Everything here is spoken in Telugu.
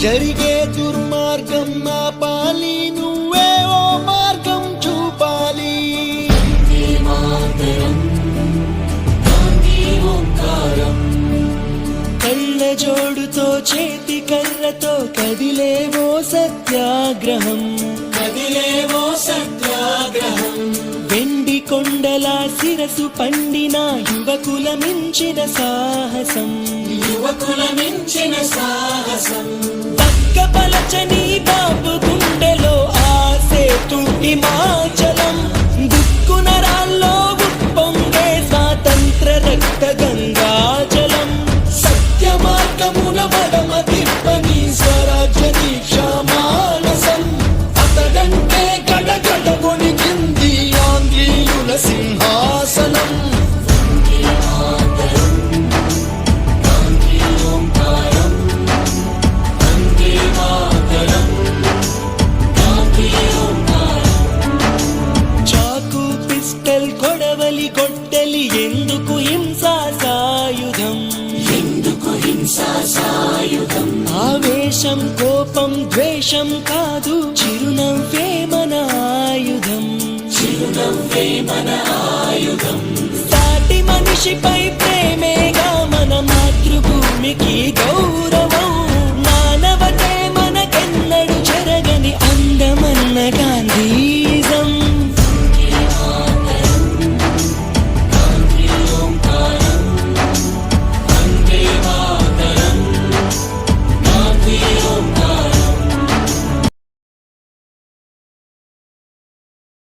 జరిగే దుర్మార్గం ఆపాలి, నువ్వే ఓ మార్గం చూపాలి. కళ్ళ జోడుతో చేతి కర్రతో కదిలేవో సత్యాగ్రహం, కదిలేవో సత్యాగ్రహం. వెండి కొండల శిరసు పండిన యువకుల మించిన సాహసం, యువకుల మించిన సాహసం. పక్కపలచని బాబు గుండెలో ఆసేతు హిమాచలం, దుక్కున రాల్లో ఉప్పొంగే స్వాతంత్ర రక్త గంగాజలం. సత్య మార్గమున మడమ తిప్పని స్వరాజ్య దీక్షా మానసం. అతడంటే గడగడ వణికింది ఆంగ్లేయుల సింహాసనం. చాకు పిస్టల్ కొడవలి గొడ్డలి ఎందుకు హింసా సాయుధం, ఎందుకు హింసా సాయుధం. ఆవేశం కోపం ద్వేషం కాదు, చిరునవ్వే మన ఆయుధం, చిరునవ్వే మన ఆయుధం. సాటి మనిషిపై ప్రేమేగా మన మాతృభూమికి గౌరవం.